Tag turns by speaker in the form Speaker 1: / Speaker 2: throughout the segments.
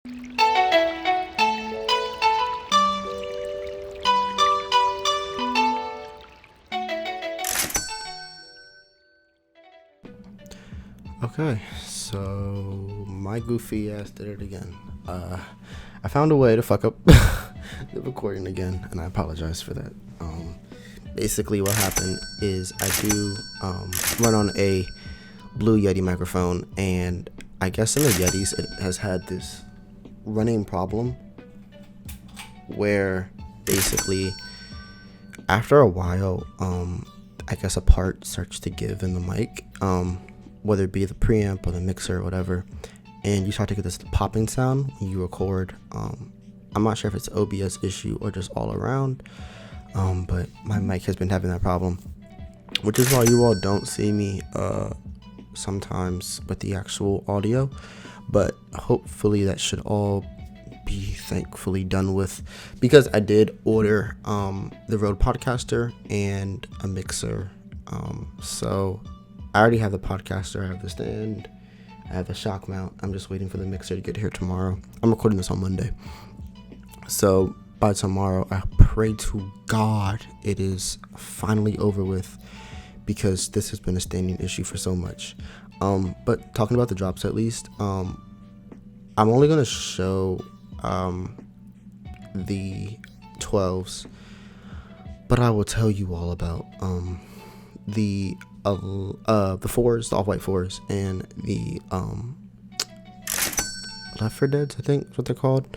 Speaker 1: Okay, so my goofy ass did it again. I found a way to fuck up the recording again, and I apologize for that. Basically what happened is I do run on a Blue Yeti microphone, and I guess in the Yetis it has had this running problem where basically after a while, I guess a part starts to give in the mic, whether it be the preamp or the mixer or whatever, and you start to get this popping sound when you record. I'm not sure if it's an OBS issue or just all around, but my mic has been having that problem, which is why you all don't see me sometimes with the actual audio, but hopefully that should all be thankfully done with, because I did order the Rode Podcaster and a mixer. So I already have the Podcaster, I have the stand, I have the shock mount. I'm just waiting for the mixer to get here tomorrow. I'm recording this on Monday, so by tomorrow I pray to God it is finally over with, because this has been a standing issue for so much. But talking about the drops, at least I'm only going to show the 12s, but I will tell you all about the 4s, the off-white 4s, and the left for deads, I think is what they're called.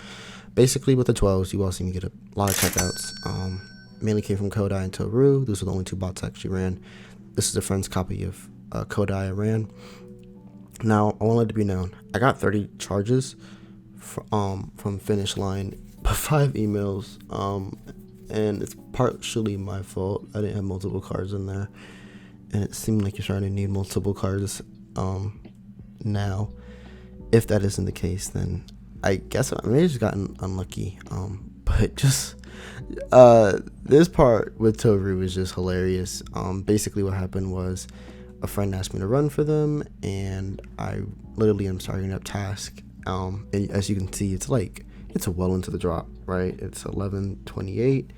Speaker 1: Basically with the 12s, you all see me get a lot of checkouts. Mainly came from Kodai and Toru. Those are the only two bots I actually ran. This is a friend's copy of Kodai I ran. Now, I want to let it be known, I got 30 charges from Finish Line, but 5 emails, and it's partially my fault. I didn't have multiple cards in there, and it seemed like you're starting to need multiple cards now. If that isn't the case, then I guess I may have just gotten unlucky, but just this part with Toru was just hilarious. Basically what happened was a friend asked me to run for them, and I literally am starting up task, and as you can see, it's well into the drop, right? It's 11:28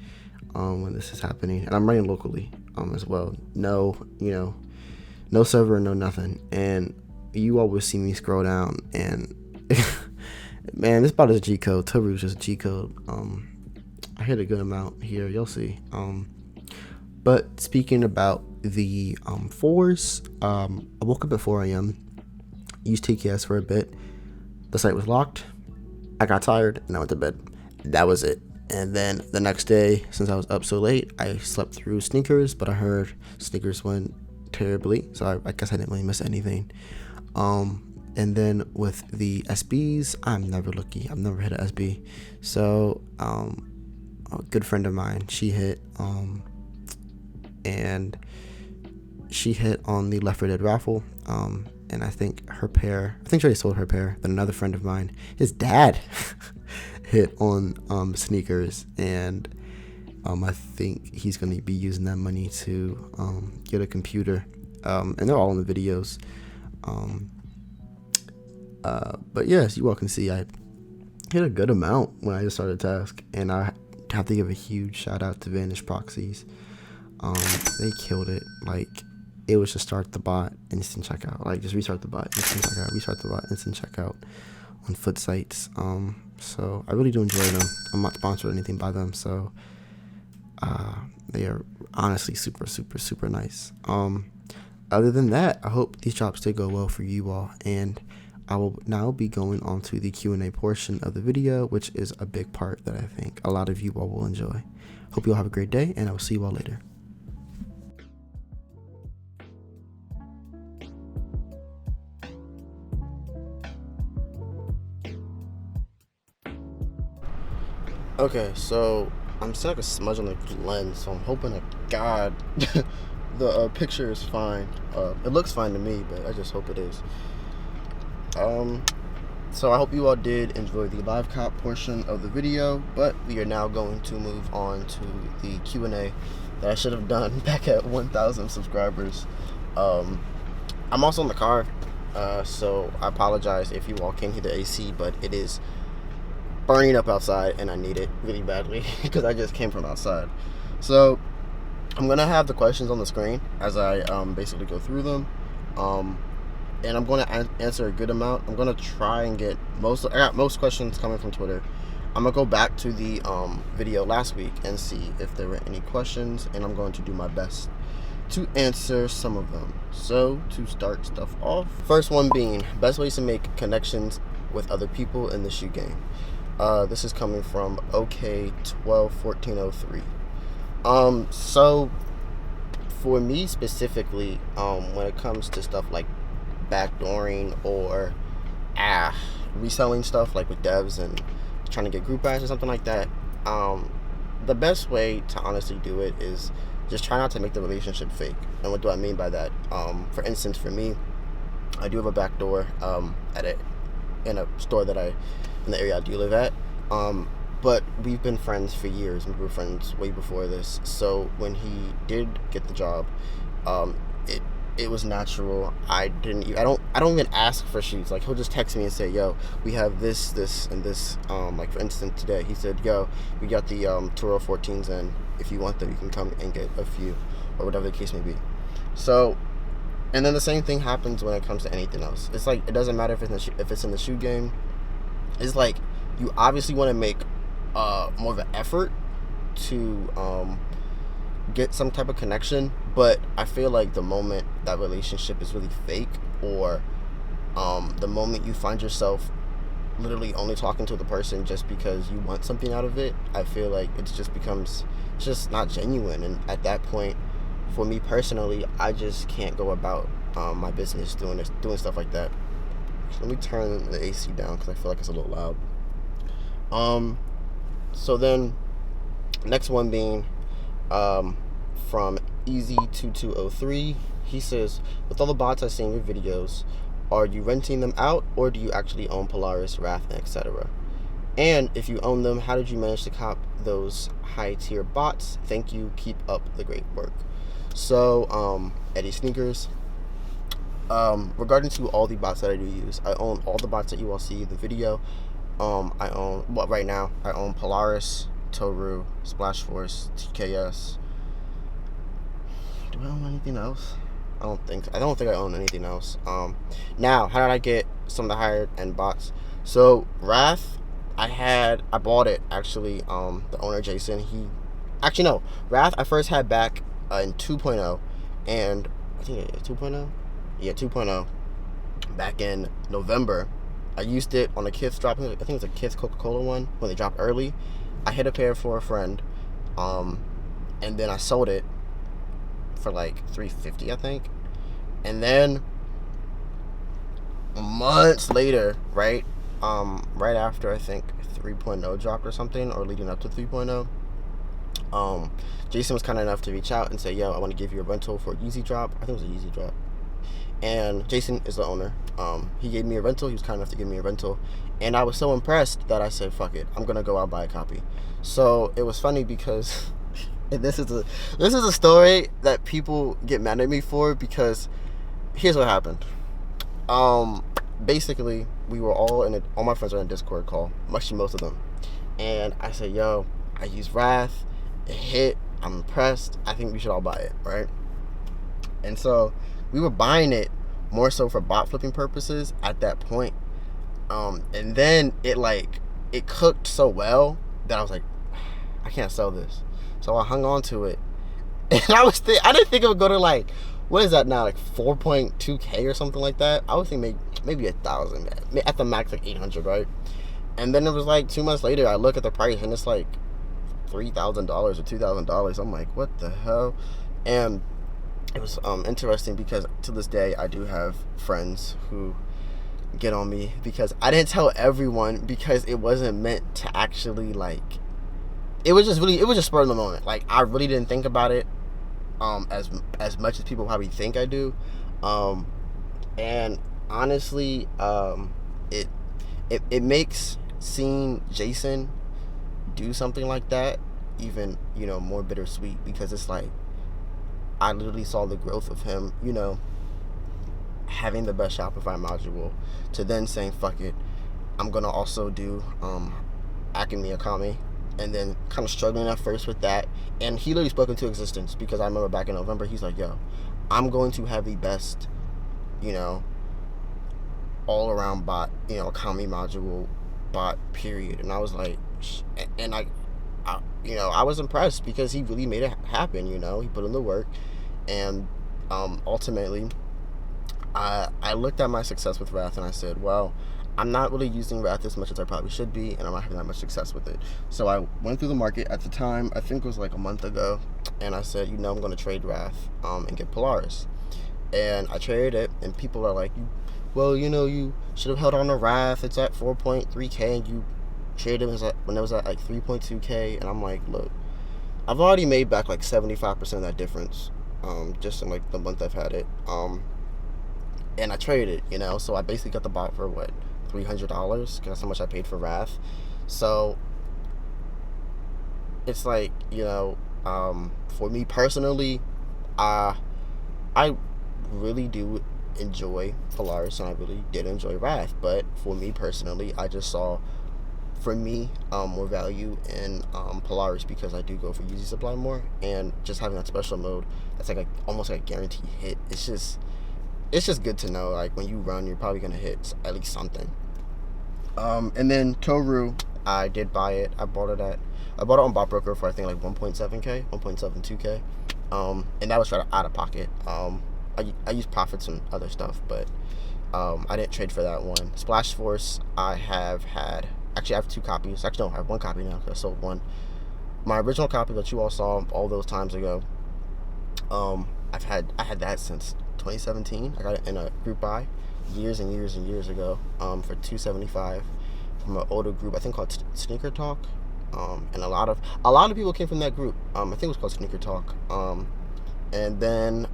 Speaker 1: when this is happening, and I'm running locally as well. No server, no nothing, and you always see me scroll down, and man, this bot is a G code. Toru's just a G code. I hit a good amount here, you'll see. But speaking about the 4s, I woke up at 4 a.m. used TKS for a bit. The site was locked. I got tired and I went to bed. That was it. And then the next day, since I was up so late, I slept through Sneakers, but I heard Sneakers went terribly, so I guess I didn't really miss anything. And then with the SBs, I'm never lucky. I've never hit a SB. So a good friend of mine, she hit and she hit on the Left 4 Dead raffle, and I think she already sold her pair. Then another friend of mine, his dad hit on Sneakers, and I think he's going to be using that money to get a computer, and they're all in the videos. But yes, you all can see I hit a good amount when I just started the task, and I have to give a huge shout out to Vanish Proxies. They killed it. Like, it was just start the bot, instant checkout. Like, just restart the bot, instant checkout, restart the bot, instant checkout on foot sites. So I really do enjoy them. I'm not sponsored or anything by them, so they are honestly super, super, super nice. Other than that, I hope these drops did go well for you all, and I will now be going on to the Q&A portion of the video, which is a big part that I think a lot of you all will enjoy. Hope you all have a great day, and I will see you all later. Okay, so I'm seeing like a smudge on the lens, so I'm hoping to God the picture is fine. It looks fine to me, but I just hope it is. So I hope you all did enjoy the live cop portion of the video, but we are now going to move on to the Q&A that I should have done back at 1,000 subscribers. I'm also in the car, so I apologize if you all can't hear the AC, but it is burning up outside, and I need it really badly because I just came from outside. So I'm gonna have the questions on the screen as I basically go through them, and I'm gonna answer a good amount. I'm gonna try and get I got most questions coming from Twitter. I'm gonna go back to the video last week and see if there were any questions, and I'm going to do my best to answer some of them. So to start stuff off, first one being best ways to make connections with other people in the shoe game. This is coming from OK121403. So for me specifically, when it comes to stuff like backdooring or reselling stuff like with devs and trying to get group buys or something like that, the best way to honestly do it is just try not to make the relationship fake. And what do I mean by that? For instance, for me, I do have a backdoor in a store in the area I do live at. But we've been friends for years. We were friends way before this. So when he did get the job, it was natural. I don't even ask for shoes. Like, he'll just text me and say, yo, we have this, and this. Like, for instance, today he said, yo, we got the Toro 14s, and if you want them, you can come and get a few, or whatever the case may be. So, and then the same thing happens when it comes to anything else. It's like, it doesn't matter if it's in the shoe game. It's like, you obviously want to make more of an effort to get some type of connection, but I feel like the moment that relationship is really fake, or the moment you find yourself literally only talking to the person just because you want something out of it, I feel like it's just not genuine. And at that point, for me personally, I just can't go about my business doing stuff like that. So let me turn the AC down because I feel like it's a little loud. So then next one being from Easy2203. He says, with all the bots I've seen in your videos, are you renting them out, or do you actually own Polaris, Wrath, etc.? And if you own them, how did you manage to cop those high tier bots? Thank you, keep up the great work. So Eddie Sneakers, regarding to all the bots that I do use, I own all the bots that you all see in the video. Right now I own Polaris, Toru, Splash Force, TKS. Do I own anything else? I don't think I own anything else. Now, how did I get some of the higher end bots? So Wrath, I bought it actually. The owner Jason, Wrath I first had back in 2.0, and I think 2.0, yeah, 2.0, back in November. I used it on a Kith's drop. I think it was a Kith's Coca-Cola one when they dropped early. I hit a pair for a friend, and then I sold it for like $350, I think. And then months later, right after I think 3.0 dropped or something, or leading up to 3.0, Jason was kind enough to reach out and say, yo, I want to give you a rental for a Yeezy drop. I think it was a Yeezy drop. And Jason is the owner. He gave me a rental. He was kind enough to give me a rental, and I was so impressed that I said, fuck it, I'm gonna go out and buy a copy. So it was funny because and this is a story that people get mad at me for, because here's what happened. Basically, we were all my friends are in a Discord call, actually most of them, and I said, yo, I use Wrath, it hit, I'm impressed, I think we should all buy it, right? And so we were buying it more so for bot flipping purposes at that point. And then it cooked so well that I was like, I can't sell this. So I hung on to it. And I didn't think it would go to like, what is that now, like 4.2K or something like that? I would think maybe 1,000, at the max like 800, right? And then it was like 2 months later, I look at the price and it's like $3,000 or $2,000. I'm like, what the hell? And it was interesting because to this day I do have friends who get on me because I didn't tell everyone, because it wasn't meant to actually it was just spur of the moment. Like, I really didn't think about it as much as people probably think I do. And honestly, it makes seeing Jason do something like that even more bittersweet, because it's like I literally saw the growth of him, having the best Shopify module, to then saying, fuck it, I'm gonna also do Akemi Akami, and then kind of struggling at first with that. And he literally spoke into existence, because I remember back in November, he's like, yo, I'm going to have the best, you know, all around bot, Akami module bot, period. And I was like, and I was impressed, because he really made it happen. He put in the work, and ultimately, I looked at my success with Wrath, and I said, well, I'm not really using Wrath as much as I probably should be, and I'm not having that much success with it. So I went through the market at the time, I think it was like a month ago, and I said, I'm going to trade Wrath and get Polaris. And I traded it, and people are like, well, you should have held on to Wrath. It's at 4.3K, and you traded it when it was at like 3.2K. And I'm like, look, I've already made back like 75% of that difference, just in like the month I've had it. And I traded it, so I basically got the bot for what, $300, because that's how much I paid for Wrath. So it's like, for me personally, I really do enjoy Polaris, and I really did enjoy Wrath. But for me personally, I just saw, for me, more value in Polaris, because I do go for UZ supply more, and just having that special mode that's like almost like a guaranteed hit. It's just good to know, like, when you run, you're probably gonna hit at least something. And then Toru, I did buy it. I bought it on Bot Broker for I think like 1.7K, 1.72K. And that was right out of pocket. I used profits and other stuff, but I didn't trade for that one. Splash Force, I have 2 copies. Actually, no, I have 1 copy now, because I sold 1. My original copy that you all saw all those times ago, I had that since 2017. I got it in a group buy years and years and years ago, for $275 from an older group, I think called Sneaker Talk. And a lot of people came from that group. I think it was called Sneaker Talk. And then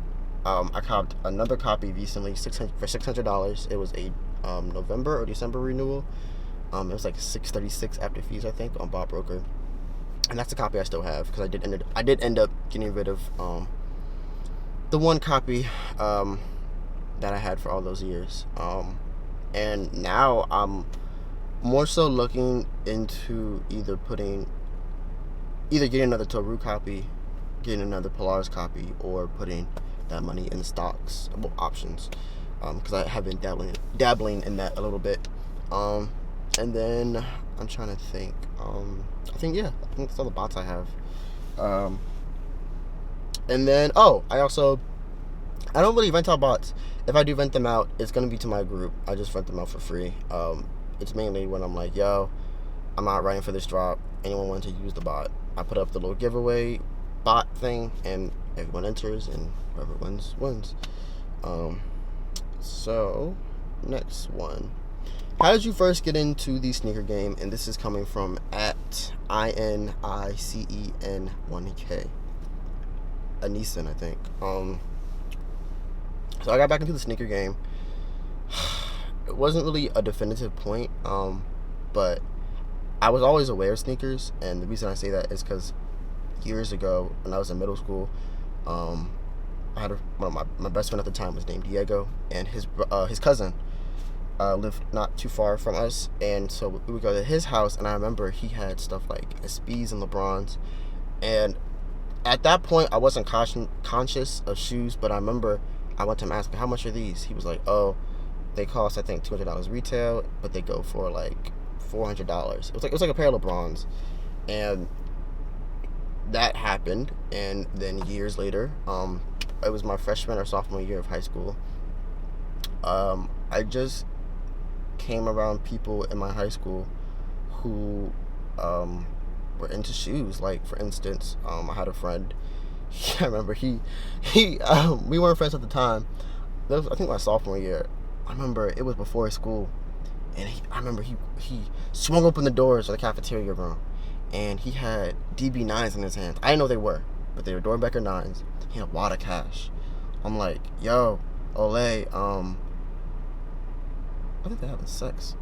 Speaker 1: I copped another copy recently for $600. It was a November or December renewal. It was like $636 after fees, I think, on Bot Broker. And that's the copy I still have, because I did end up getting rid of the 1 copy that I had for all those years. And now I'm more so looking into either getting another Toru copy, getting another Polaris copy, or putting that money in stocks, options, because I have been dabbling in that a little bit. And then I'm trying to think. I think that's all the bots I have. And then I don't really rent out bots. If I do rent them out, it's gonna be to my group. I just rent them out for free. It's mainly when I'm like, yo, I'm not writing for this drop. Anyone want to use the bot? I put up the little giveaway bot thing, and everyone enters, and whoever wins wins. So next one. How did you first get into the sneaker game? And this is coming from at INICEN1K. Anisan, I think. So I got back into the sneaker game. It wasn't really a definitive point, but I was always aware of sneakers, and the reason I say that is because years ago, when I was in middle school, I had one of my best friend at the time was named Diego, and his cousin lived not too far from us, and so we would go to his house, and I remember he had stuff like SBs and LeBrons, and at that point I wasn't conscious of shoes, but I remember I went to him asking, how much are these? He was like, oh, they cost, I think, $200 retail, but they go for like $400. It was like a pair of LeBrons. And that happened, and then years later, it was my freshman or sophomore year of high school. I just came around people in my high school who were into shoes. Like, for instance, I had a friend. I remember we weren't friends at the time. That was, I think, my sophomore year. I remember it was before school, and I remember he swung open the doors of the cafeteria room, and he had DB9s in his hands. I didn't know they were, but they were Doernbecher 9s. He had a wad of cash. I'm like, yo, Olay, I think they're having sex.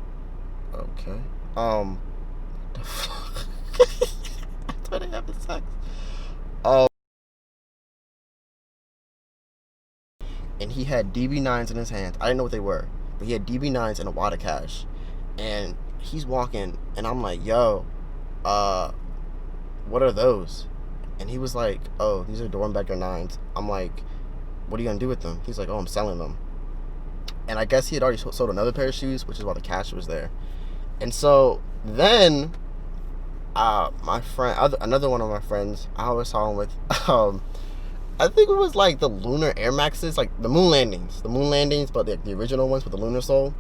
Speaker 1: Okay. What the fuck? I thought they having sex. And he had DB9s in his hands. I didn't know what they were, but he had DB9s and a wad of cash. And he's walking, and I'm like, yo, what are those? And he was like, oh, these are Dornbecker 9s. I'm like, what are you gonna do with them? He's like, oh, I'm selling them. And I guess he had already sold another pair of shoes, which is why the cash was there. And so then my friend, another one of my friends, I always saw him with I think it was like the Lunar Air Maxes, like the moon landings, but the original ones with the lunar sole.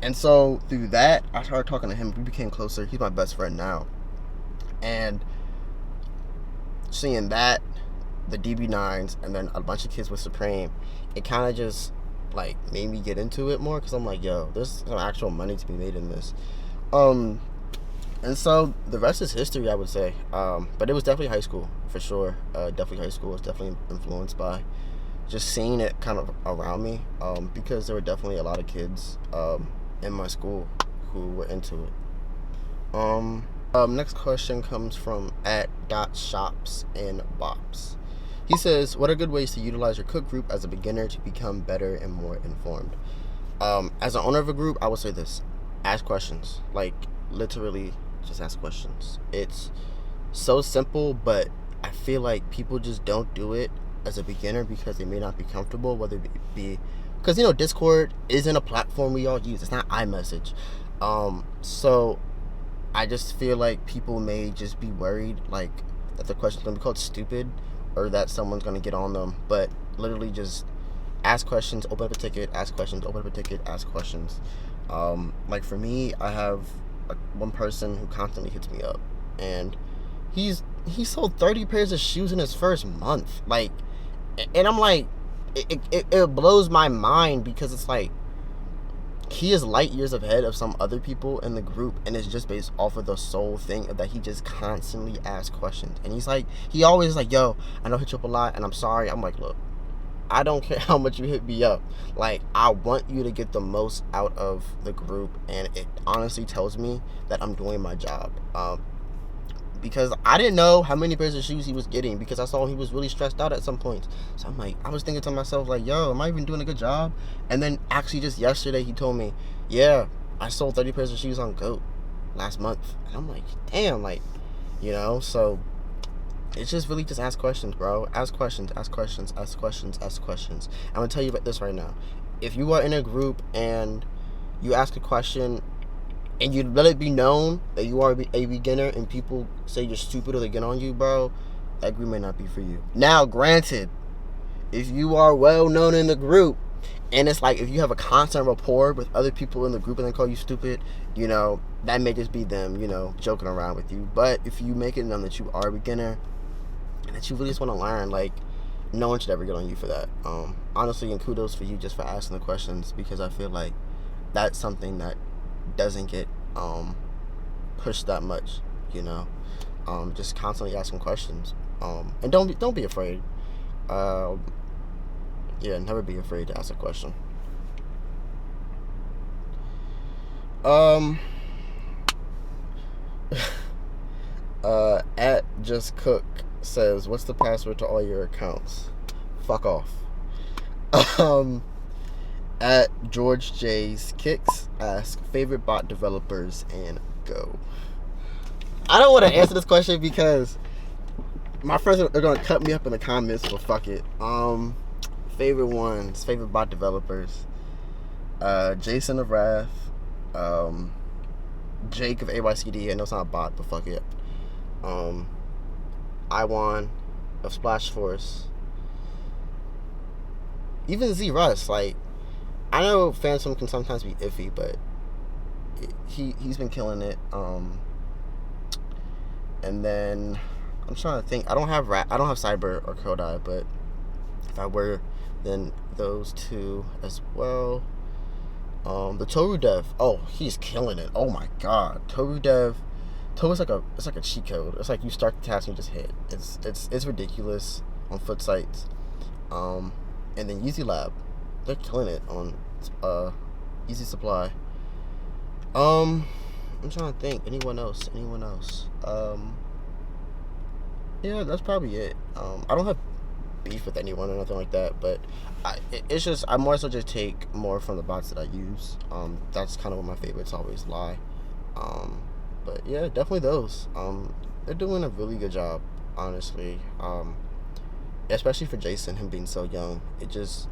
Speaker 1: And so through that, I started talking to him. We became closer. He's my best friend now. And seeing that, the DB9s, and then a bunch of kids with Supreme, it kind of just like made me get into it more, because I'm like, yo, there's some actual money to be made in this. And so the rest is history, I would say. But it was definitely high school, for sure. Definitely high school. I was definitely influenced by just seeing it kind of around me, because there were definitely a lot of kids in my school who were into it. Next question comes from @.shops&bops. He says, what are good ways to utilize your cook group as a beginner to become better and more informed? As an owner of a group, I would say this: ask questions. Like, literally just ask questions. It's so simple, but I feel like people just don't do it as a beginner because they may not be comfortable, whether it be because, you know, Discord isn't a platform we all use. It's not iMessage. So I just feel like people may just be worried, like, that the question's gonna be called stupid, or that someone's gonna get on them. But literally just ask questions, open up a ticket, ask questions, open up a ticket, ask questions. Like for me, I have one person who constantly hits me up, and he sold 30 pairs of shoes in his first month. Like, and I'm like, it blows my mind, because it's like he is light years ahead of some other people in the group, and it's just based off of the sole thing that he just constantly asks questions. And he's like, he always like, yo, I know I hit you up a lot, and I'm sorry. I'm like, look, I don't care how much you hit me up. Like, I want you to get the most out of the group, and it honestly tells me that I'm doing my job. Because I didn't know how many pairs of shoes he was getting, because I saw he was really stressed out at some points. So I'm like, I was thinking to myself, like, yo, am I even doing a good job? And then actually just yesterday he told me, yeah, I sold 30 pairs of shoes on GOAT last month. And I'm like, damn, like, you know, so it's just really just ask questions, bro. Ask questions, ask questions, ask questions, ask questions. I'm gonna tell you about this right now. If you are in a group and you ask a question and you let it be known that you are a beginner, and people say you're stupid or they get on you, bro, that group may not be for you. Now, granted, if you are well known in the group, and it's like if you have a constant rapport with other people in the group and they call you stupid, you know, that may just be them, you know, joking around with you. But if you make it known that you are a beginner and that you really just want to learn, like, no one should ever get on you for that. Honestly, and kudos for you just for asking the questions, because I feel like that's something that doesn't get pushed that much, you know. Just constantly asking questions, and don't be afraid. Yeah, never be afraid to ask a question. @JustCook says, what's the password to all your accounts? Fuck off. @George J's Kicks asks, favorite bot developers, and go. I don't want to answer this question because my friends are going to cut me up in the comments, but fuck it. Favorite ones, favorite bot developers. Jason of Wrath. Jake of AYCD. I know it's not a bot, but fuck it. Iwan of Splash Force. Even Z Russ, like, I know Phantom can sometimes be iffy, but he's been killing it. And then I'm trying to think. I don't have Cyber or Kodai, but if I were, then those two as well. The Toru Dev. Oh, he's killing it. Oh my god, Toru Dev. Toru's like a cheat code. It's like you start the task and you just hit. It's ridiculous on foot sites. And then Yeezy Lab. They're killing it on Easy Supply. I'm trying to think. Anyone else? Yeah, that's probably it. I don't have beef with anyone or nothing like that, but it's just I more so just take more from the bots that I use. That's kind of where my favorites always lie. But yeah, definitely those. They're doing a really good job, honestly. Especially for Jason, him being so young. It just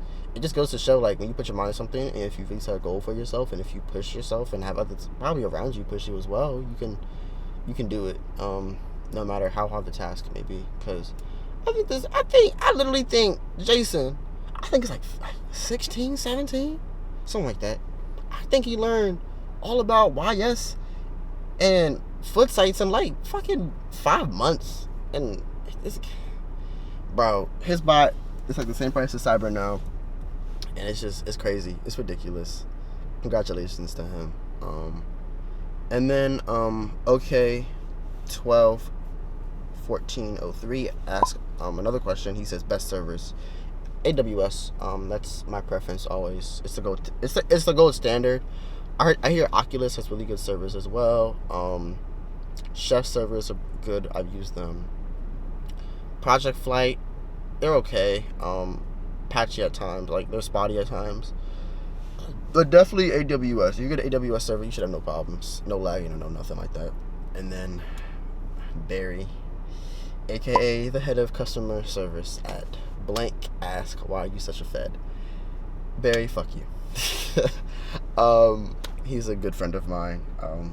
Speaker 1: goes to show, like, when you put your mind on something, and if you really set a goal for yourself, and if you push yourself and have others probably around you push you as well, you can do it. No matter how hard the task may be. Because I literally think Jason, I think it's like 16, 17, something like that. I think he learned all about YS and foot sites in like fucking 5 months. And it's, bro, his bot is like the same price as Cyber now. And it's crazy. It's ridiculous. Congratulations to him. And then, okay, 121403 asks another question. He says best servers. AWS. That's my preference always. It's the gold standard. I hear Oculus has really good servers as well. Chef servers are good. I've used them. Project Flight, they're okay. Patchy at times, like they're spotty at times. But definitely AWS. If you get an AWS server, you should have no problems, no lagging, no nothing like that. And then Barry, aka the head of customer service at blank, ask why are you such a fed. Barry, fuck you. He's a good friend of mine.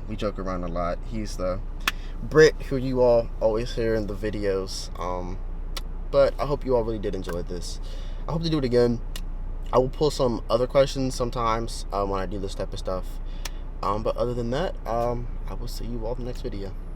Speaker 1: We joke around a lot. He's the Brit who you all always hear in the videos. But I hope you all really did enjoy this. I hope to do it again. I will pull some other questions sometimes when I do this type of stuff. But other than that, I will see you all in the next video.